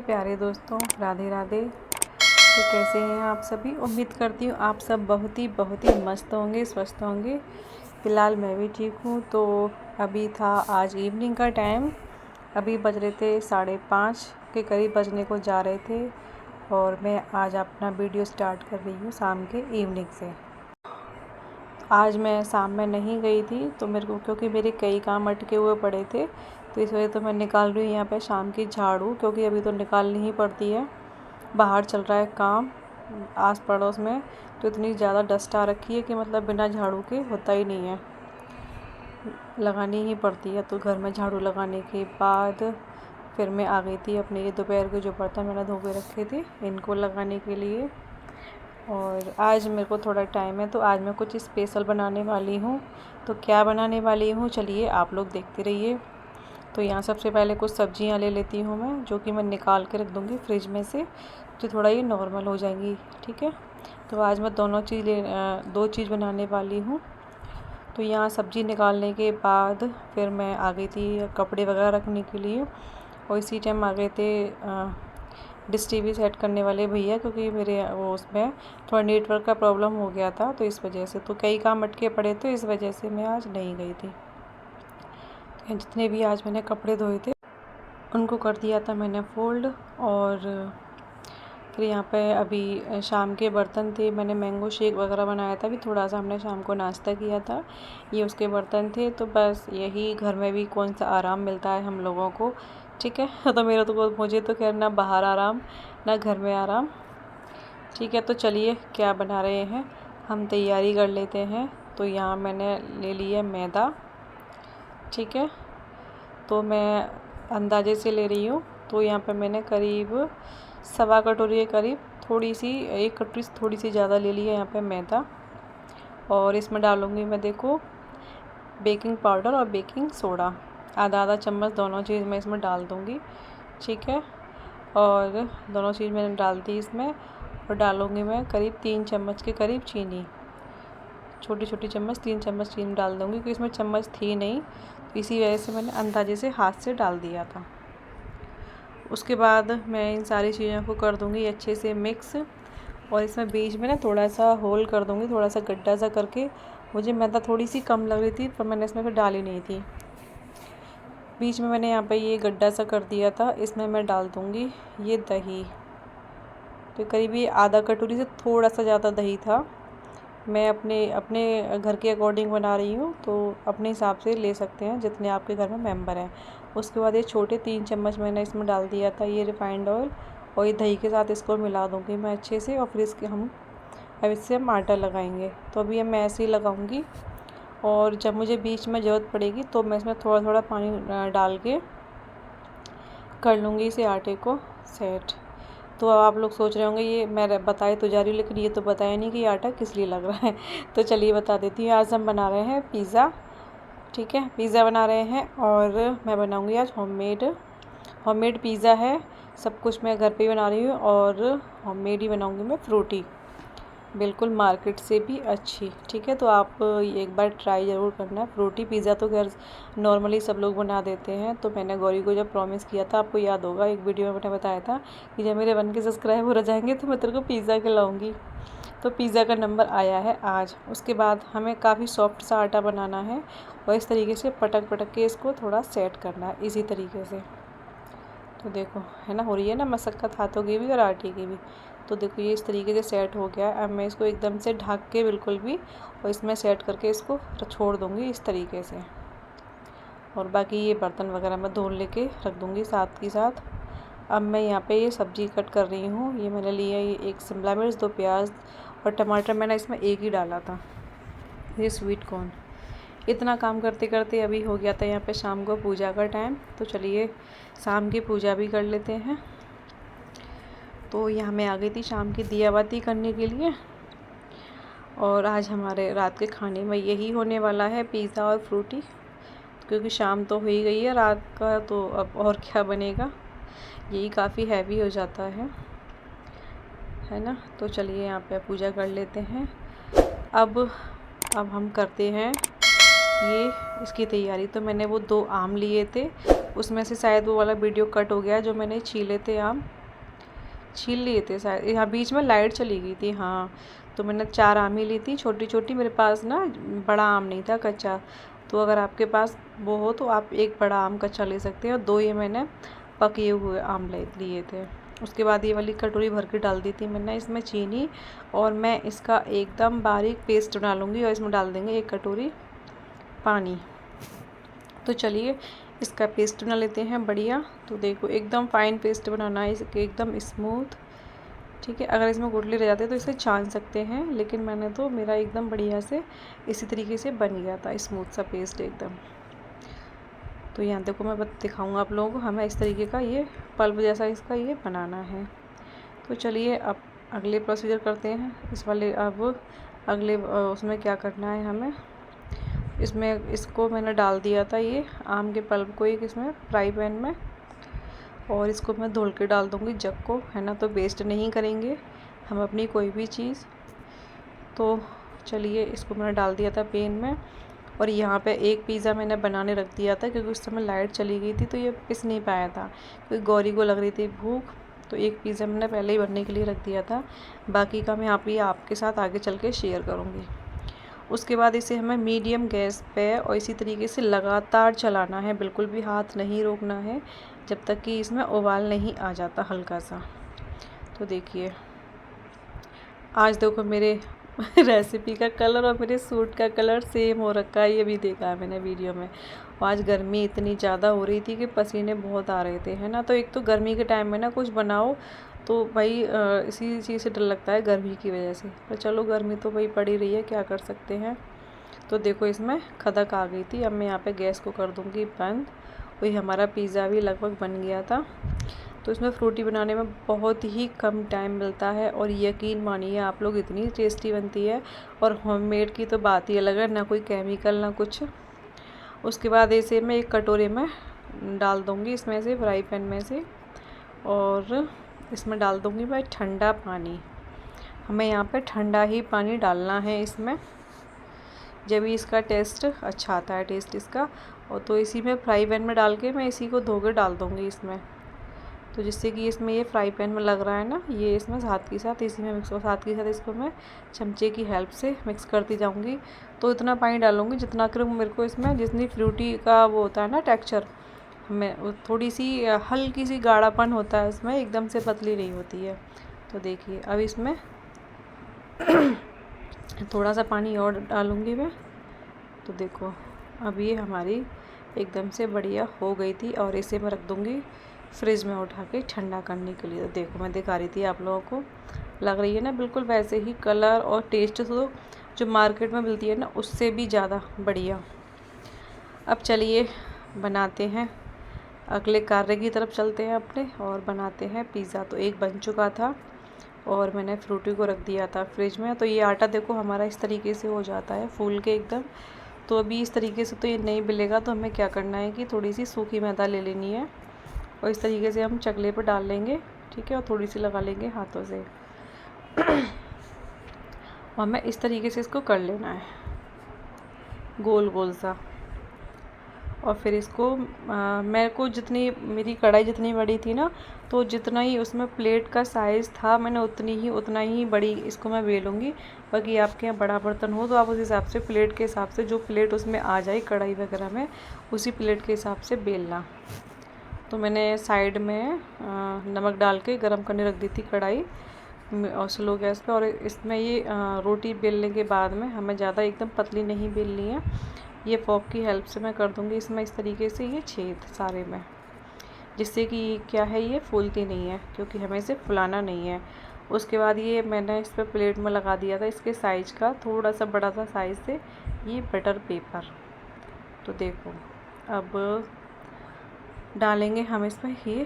प्यारे दोस्तों, राधे राधे। तो कैसे हैं आप सभी? उम्मीद करती हूँ आप सब बहुत ही मस्त होंगे, स्वस्थ होंगे। फ़िलहाल मैं भी ठीक हूँ। तो अभी था आज इवनिंग का टाइम, अभी बज रहे थे 5:30 के करीब बजने को जा रहे थे और मैं आज अपना वीडियो स्टार्ट कर रही हूँ शाम के इवनिंग से। आज मैं शाम में नहीं गई थी तो मेरे को, क्योंकि मेरे कई काम अटके हुए पड़े थे, तो इस वजह तो मैं निकाल रही हूँ यहाँ पे शाम की झाड़ू, क्योंकि अभी तो निकालनी ही पड़ती है। बाहर चल रहा है काम आस पड़ोस में, तो इतनी ज़्यादा डस्ट आ रखी है कि मतलब बिना झाड़ू के होता ही नहीं है, लगानी ही पड़ती है। तो घर में झाड़ू लगाने के बाद फिर मैं आ गई थी अपने ये दोपहर के जो बर्तन मैंने धो के रखे थे इनको लगाने के लिए। और आज मेरे को थोड़ा टाइम है तो आज मैं कुछ स्पेशल बनाने वाली हूँ। तो क्या बनाने वाली हूँ चलिए आप लोग देखते रहिए। तो यहाँ सबसे पहले कुछ सब्जियाँ ले लेती हूँ मैं, जो कि मैं निकाल के रख दूँगी फ्रिज में से, तो थोड़ा ये नॉर्मल हो जाएंगी। ठीक है, तो आज मैं दो चीज़ बनाने वाली हूँ। तो यहाँ सब्ज़ी निकालने के बाद फिर मैं आ गई थी कपड़े वगैरह रखने के लिए, और इसी टाइम आ गए थे डिश टीवी सेट करने वाले भैया, क्योंकि मेरे वो उसमें थोड़ा नेटवर्क का प्रॉब्लम हो गया था, तो इस वजह से तो कई काम अटके पड़े थे, इस वजह से मैं आज नहीं गई थी। जितने भी आज मैंने कपड़े धोए थे उनको कर दिया था मैंने फ़ोल्ड। और फिर यहाँ पे अभी शाम के बर्तन थे, मैंने मैंगो शेक वगैरह बनाया था, अभी थोड़ा सा हमने शाम को नाश्ता किया था, ये उसके बर्तन थे। तो बस यही, घर में भी कौन सा आराम मिलता है हम लोगों को। ठीक है, तो मुझे तो खैर ना बाहर आराम ना घर में आराम। ठीक है, तो चलिए क्या बना रहे हैं हम तैयारी कर लेते हैं। तो यहाँ मैंने ले लिया मैदा। ठीक है, तो मैं अंदाजे से ले रही हूँ, तो यहाँ पे मैंने करीब सवा कटोरी के करीब, एक कटोरी से थोड़ी सी ज़्यादा ले लिया यहाँ पे मैदा। और इसमें डालूँगी मैं, देखो, बेकिंग पाउडर और बेकिंग सोडा, आधा चम्मच दोनों चीज़ मैं इसमें डाल दूँगी। ठीक है, और दोनों चीज़ मैंने डाल दी इसमें, और डालूँगी मैं करीब 3 चम्मच के करीब चीनी, छोटी चम्मच 3 चम्मच चीनी डाल दूँगी, क्योंकि इसमें चम्मच थी नहीं, तो इसी वजह से मैंने अंदाजे से हाथ से डाल दिया था। उसके बाद मैं इन सारी चीज़ों को कर दूँगी अच्छे से मिक्स, और इसमें बीच में ना थोड़ा सा होल कर दूँगी, थोड़ा सा गड्ढा सा करके। मुझे मैदा थोड़ी सी कम लग रही थी पर मैंने इसमें फिर डाली नहीं थी। बीच में मैंने यहाँ पे ये गड्ढा सा कर दिया था, इसमें मैं डाल दूँगी ये दही। तो करीब ये आधा कटोरी से थोड़ा सा ज़्यादा दही था। मैं अपने घर के अकॉर्डिंग बना रही हूँ, तो अपने हिसाब से ले सकते हैं जितने आपके घर में मेंबर हैं। उसके बाद ये छोटे 3 चम्मच मैंने इसमें डाल दिया था ये रिफाइंड ऑयल, और ये दही के साथ इसको मिला दूँगी मैं अच्छे से, और फिर अब इससे हम आटा लगाएंगे। तो अभी मैं ऐसे ही लगाऊँगी, और जब मुझे बीच में ज़रूरत पड़ेगी तो मैं इसमें थोड़ा थोड़ा पानी डाल के कर लूँगी इसे आटे को सेट। तो अब आप लोग सोच रहे होंगे ये मैं बताए तो जा रही हूँ, लेकिन ये तो बताया नहीं कि ये आटा किस लिए लग रहा है। तो चलिए बता देती हूँ। आज हम बना रहे हैं पिज़्ज़ा। ठीक है, पिज़्ज़ा बना रहे हैं, और मैं बनाऊँगी आज होममेड पिज़्ज़ा है। सब कुछ मैं घर पे ही बना रही हूँ, और होममेड ही बनाऊँगी मैं, फ्रूटी, बिल्कुल मार्केट से भी अच्छी। ठीक है, तो आप एक बार ट्राई ज़रूर करना। फ्रूटी पिज़्ज़ा तो घर नॉर्मली सब लोग बना देते हैं। तो मैंने गौरी को जब प्रॉमिस किया था, आपको याद होगा, एक वीडियो में मैंने बताया था कि जब मेरे 1 के सब्सक्राइबर हो जाएंगे तो मैं तेरे को पिज़्ज़ा खिलाऊँगी। तो पिज़्ज़ा का नंबर आया है आज। उसके बाद हमें काफ़ी सॉफ्ट सा आटा बनाना है, और इस तरीके से पटक के इसको थोड़ा सेट करना है इसी तरीके से। तो देखो, है ना, हो रही है ना मशक्क़त हाथों की भी और आटे की भी। तो देखो ये इस तरीके से सेट हो गया। अब मैं इसको एकदम से ढक के बिल्कुल भी, और इसमें सेट करके इसको छोड़ दूँगी इस तरीके से। और बाकी ये बर्तन वगैरह मैं धो लेके रख दूँगी साथ ही साथ। अब मैं यहाँ पे ये सब्ज़ी कट कर रही हूँ। ये मैंने लिया, ये 1 शिमला मिर्च, 2 प्याज और टमाटर मैंने इसमें एक ही डाला था, ये स्वीट कॉर्न। इतना काम करते करते अभी हो गया था यहाँ पे शाम को पूजा का टाइम। तो चलिए शाम की पूजा भी कर लेते हैं। तो यहाँ मैं आ गई थी शाम की दिया बाती करने के लिए, और आज हमारे रात के खाने में यही होने वाला है, पिज़्ज़ा और फ्रूटी, क्योंकि शाम तो हो ही गई है रात का, तो अब और क्या बनेगा, यही काफ़ी हैवी हो जाता है ना। तो चलिए यहाँ पे पूजा कर लेते हैं। अब हम करते हैं ये इसकी तैयारी। तो मैंने वो 2 आम लिए थे, उसमें से शायद वो वाला वीडियो कट हो गया जो मैंने छीले थे आम, छील लिए थे शायद। यहाँ बीच में लाइट चली गई थी। हाँ, तो मैंने 4 आम ही ली थी छोटी छोटी। मेरे पास ना बड़ा आम नहीं था कच्चा, तो अगर आपके पास वो हो तो आप एक बड़ा आम कच्चा ले सकते हैं, और 2 ये मैंने पके हुए आम लिए थे। उसके बाद ये वाली कटोरी भर के डाल दी थी मैंने इसमें चीनी, और मैं इसका एकदम बारीक पेस्ट बना लूँगी, और इसमें डाल देंगे 1 कटोरी पानी। तो चलिए इसका पेस्ट बना लेते हैं बढ़िया। तो देखो एकदम फाइन पेस्ट बनाना है, इसके एकदम स्मूथ, ठीक है। अगर इसमें गुठली रह जाती है तो इसे छान सकते हैं, लेकिन मैंने तो मेरा एकदम बढ़िया से इसी तरीके से बन गया था, स्मूथ सा पेस्ट एकदम। तो यहाँ देखो मैं दिखाऊंगा आप लोगों को, हमें इस तरीके का ये पल्प जैसा इसका ये बनाना है। तो चलिए अब अगले प्रोसीजर करते हैं इस वाले। अब अगले उसमें क्या करना है हमें, इसमें इसको मैंने डाल दिया था ये आम के पल्प को एक इसमें फ्राई पैन में, और इसको मैं धुल के डाल दूँगी जग को, है ना। तो वेस्ट नहीं करेंगे हम अपनी कोई भी चीज़। तो चलिए इसको मैंने डाल दिया था पैन में, और यहाँ पे एक पिज़्ज़ा मैंने बनाने रख दिया था, क्योंकि उस समय लाइट चली गई थी तो ये पिस नहीं पाया था, क्योंकि गौरी को लग रही थी भूख। तो एक पिज़्ज़ा मैंने पहले ही बनने के लिए रख दिया था, बाकी का मैं आपके साथ आगे चल के शेयर करूँगी। उसके बाद इसे हमें मीडियम गैस पे और इसी तरीके से लगातार चलाना है, बिल्कुल भी हाथ नहीं रोकना है जब तक कि इसमें उबाल नहीं आ जाता हल्का सा। तो देखिए आज देखो मेरे रेसिपी का कलर और मेरे सूट का कलर सेम हो रखा है, ये भी देखा है मैंने वीडियो में। और आज गर्मी इतनी ज़्यादा हो रही थी कि पसीने बहुत आ रहे थे, है ना। तो एक तो गर्मी के टाइम में ना कुछ बनाओ तो भाई इसी चीज़ से डर लगता है गर्मी की वजह से। पर चलो गर्मी तो भाई पड़ी रही है, क्या कर सकते हैं। तो देखो इसमें खदक आ गई थी। अब मैं यहाँ पे गैस को कर दूँगी बंद। वही हमारा पिज़्ज़ा भी लगभग बन गया था। तो इसमें फ्रूटी बनाने में बहुत ही कम टाइम मिलता है, और यकीन मानिए आप लोग इतनी टेस्टी बनती है। और होममेड की तो बात ही अलग है, ना कोई केमिकल ना कुछ। उसके बाद इसे मैं एक कटोरे में डाल दूँगी इसमें से, फ्राई पैन में से, और इसमें डाल दूँगी मैं ठंडा पानी। हमें यहाँ पे ठंडा ही पानी डालना है इसमें, जब भी इसका टेस्ट अच्छा आता है, टेस्ट इसका। और तो इसी में फ्राई पैन में डाल के मैं इसी को धो के डाल दूँगी इसमें। तो जिससे कि इसमें ये फ्राई पैन में लग रहा है ना, ये इसमें साथ के साथ इसी में मिक्स हो, साथ के साथ इसको मैं चमचे की हेल्प से मिक्स करती जाऊँगी। तो इतना पानी डालूँगी जितना कि मेरे को इसमें जितनी फ्रूटी का वो होता है ना टेक्स्चर, हमें थोड़ी सी हल्की सी गाढ़ापन होता है इसमें, एकदम से पतली नहीं होती है। तो देखिए अब इसमें थोड़ा सा पानी और डालूँगी मैं। तो देखो अब ये हमारी एकदम से बढ़िया हो गई थी, और इसे मैं रख दूँगी फ्रिज में उठा के ठंडा करने के लिए। तो देखो मैं दिखा रही थी आप लोगों को, लग रही है ना बिल्कुल वैसे ही कलर और टेस्ट तो जो मार्केट में मिलती है ना उससे भी ज़्यादा बढ़िया। अब चलिए बनाते हैं, अगले कार्य की तरफ चलते हैं अपने, और बनाते हैं पिज़्ज़ा। तो एक बन चुका था और मैंने फ्रूटी को रख दिया था फ्रिज में। तो ये आटा देखो हमारा इस तरीके से हो जाता है फूल के एकदम। तो अभी इस तरीके से तो ये नहीं मिलेगा, तो हमें क्या करना है कि थोड़ी सी सूखी मैदा ले लेनी है, और इस तरीके से हम चकले पर डाल लेंगे, ठीक है। और थोड़ी सी लगा लेंगे हाथों से और हमें इस तरीके से इसको कर लेना है गोल गोल सा। और फिर इसको मेरे को जितनी मेरी कढ़ाई जितनी बड़ी थी ना, तो जितना ही उसमें प्लेट का साइज़ था मैंने उतना ही बड़ी इसको मैं बेलूँगी। बाकी आपके यहाँ बड़ा बर्तन हो तो आप उस हिसाब से प्लेट के हिसाब से, जो प्लेट उसमें आ जाए कढ़ाई वगैरह में, उसी प्लेट के हिसाब से बेलना। तो मैंने साइड में नमक डाल के गरम करने रख दी थी कढ़ाई, और स्लो गैस पे। और इसमें ये रोटी बेलने के बाद में हमें ज़्यादा एकदम पतली नहीं बेलनी है, ये फोक की हेल्प से मैं कर दूँगी इसमें इस तरीके से ये छेद सारे में, जिससे कि क्या है ये फूलती नहीं है, क्योंकि हमें इसे फुलाना नहीं है। उसके बाद ये मैंने इस पर प्लेट में लगा दिया था इसके साइज़ का थोड़ा सा बड़ा सा साइज़ से ये बटर पेपर। तो देखो अब डालेंगे हम इसमें ये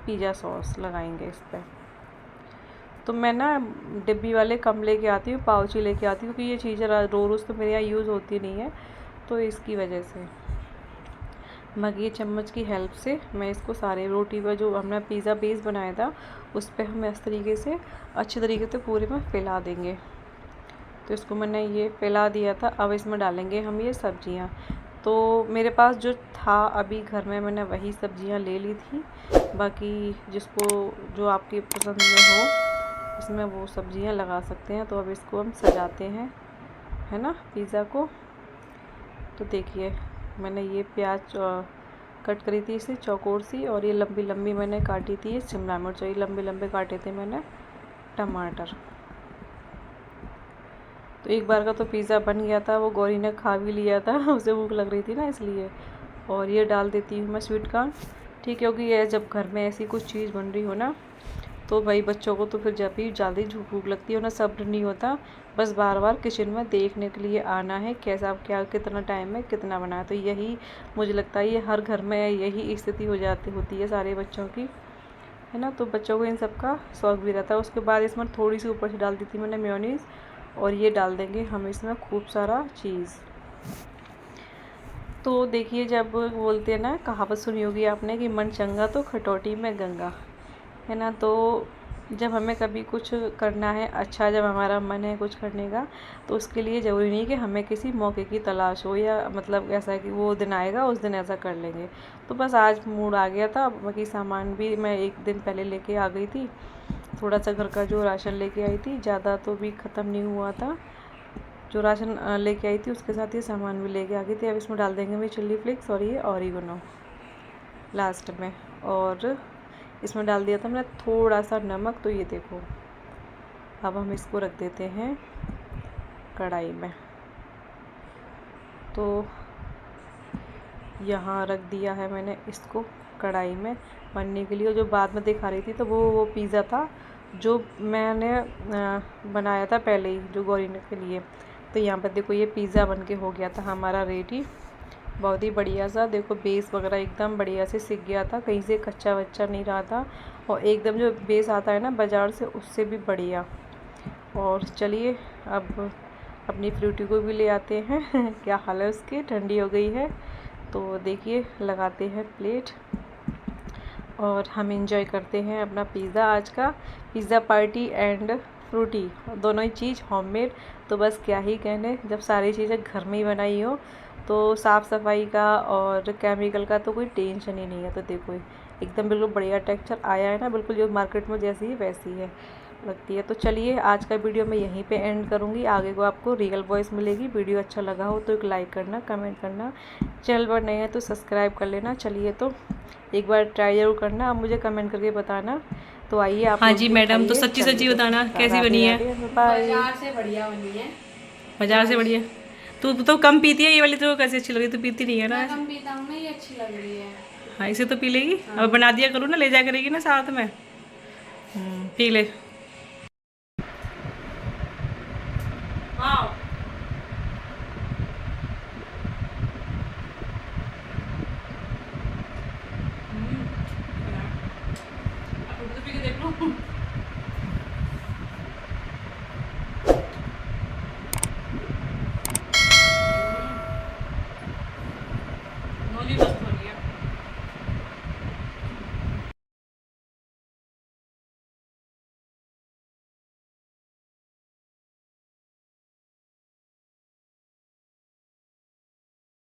पिज़्ज़ा सॉस, लगाएंगे इस पर। तो मैं ना डिब्बी वाले कम लेके आती हूँ, पाउच ही लेके आती हूँ, क्योंकि ये चीज़ें रोज़ तो मेरे यहाँ यूज़ होती नहीं है, तो इसकी वजह से मग ये चम्मच की हेल्प से मैं इसको सारे रोटी पर जो हमने पिज़्ज़ा बेस बनाया था उस पर हम इस तरीके से अच्छे तरीके से पूरे में फैला देंगे। तो इसको मैंने ये फैला दिया था। अब इसमें डालेंगे हम ये सब्जियां। तो मेरे पास जो था अभी घर में मैंने वही सब्जियां ले ली थी। बाकी जिसको जो आपकी पसंद में हो इसमें वो सब्जियां लगा सकते हैं। तो अब इसको हम सजाते हैं, है ना, पिज़्ज़ा को। तो देखिए मैंने ये प्याज कट करी थी इसे चौकोर सी, और ये लंबी लंबी मैंने काटी थी ये शिमला मिर्च, ये लंबे लंबे काटे थे मैंने टमाटर। तो एक बार का तो पिज़्ज़ा बन गया था, वो गौरी ने खा भी लिया था उसे भूख लग रही थी ना इसलिए। और ये डाल देती हूँ मैं स्वीट कॉर्न, ठीक है, क्योंकि ये जब घर में ऐसी कुछ चीज़ बन रही हो ना तो भाई बच्चों को तो फिर जब भी जल्दी भूख लगती है ना, सब्र नहीं होता, बस बार बार किचन में देखने के लिए आना है कैसा क्या कितना टाइम है कितना बना है। तो यही मुझे लगता है ये हर घर में यही स्थिति होती है सारे बच्चों की, है ना। तो बच्चों को इन सब का शौक भी रहता है। उसके बाद इसमें थोड़ी सी ऊपर से डाल दी थी मैंने मेयोनीज़, और ये डाल देंगे हम इसमें खूब सारा चीज़। तो देखिए जब बोलते हैं ना, कहावत सुनी होगी आपने कि मन चंगा तो खटौटी में गंगा, है ना। तो जब हमें कभी कुछ करना है अच्छा, जब हमारा मन है कुछ करने का, तो उसके लिए ज़रूरी नहीं कि हमें किसी मौके की तलाश हो, या मतलब ऐसा कि वो दिन आएगा उस दिन ऐसा कर लेंगे। तो बस आज मूड आ गया था। बाकी सामान भी मैं एक दिन पहले लेके आ गई थी, थोड़ा सा घर का जो राशन लेके आई थी, ज़्यादा तो भी ख़त्म नहीं हुआ था। जो राशन लेके आई थी उसके साथ ये सामान भी लेके आ गई थी। अब इसमें डाल देंगे मैं चिल्ली फ्लेक्स और ये ऑरिगेनो लास्ट में, और इसमें डाल दिया था मैंने थोड़ा सा नमक। तो ये देखो अब हम इसको रख देते हैं कढ़ाई में। तो यहाँ रख दिया है मैंने इसको कढ़ाई में बनने के लिए। जो बाद में दिखा रही थी तो वो पिज़्ज़ा था जो मैंने बनाया था पहले ही, जो गौरी के लिए। तो यहाँ पर देखो ये पिज़्ज़ा बनके हो गया था हमारा रेडी, बहुत ही बढ़िया सा। देखो बेस वगैरह एकदम बढ़िया से सिक गया था, कहीं से कच्चा वच्चा नहीं रहा था, और एकदम जो बेस आता है ना बाज़ार से उससे भी बढ़िया। और चलिए अब अपनी फ्रूटी को भी ले आते हैं क्या हाल है उसकी, ठंडी हो गई है। तो देखिए लगाते हैं प्लेट और हम एंजॉय करते हैं अपना पिज़्ज़ा। आज का पिज़्ज़ा पार्टी एंड फ्रूटी दोनों ही चीज़ होममेड। तो बस क्या ही कहने, जब सारी चीज़ें घर में ही बनाई हो तो साफ़ सफाई का और केमिकल का तो कोई टेंशन ही नहीं है। तो देखो एकदम बिल्कुल बढ़िया टेक्सचर आया है ना, बिल्कुल जो मार्केट में जैसी है वैसी है लगती है। तो चलिए आज का वीडियो मैं यहीं पे एंड करूँगी, आगे को आपको रियल वॉइस मिलेगी। वीडियो अच्छा लगा हो तो एक लाइक करना, कमेंट करना, चैनल पर नए हैं तो सब्सक्राइब कर लेना। चलिए तो एक बार ट्राई जरूर करना, आप मुझे कमेंट करके बताना। तो आइए आप। हाँ जी मैडम, तो सच्ची सच्ची बताना कैसी बनी है। बाजार से बढ़िया बनी है, बाजार से बढ़िया। तू तो कम पीती है, ये वाली तो कैसे अच्छी लग रही, तू पीती नहीं है ना। मैं कम पीता हूँ ना, ये अच्छी लग रही है। हाँ इसे तो पी लेगी। अब बना दिया करूँ ना, ले जा करेगी ना साथ में। पी ले। हाँ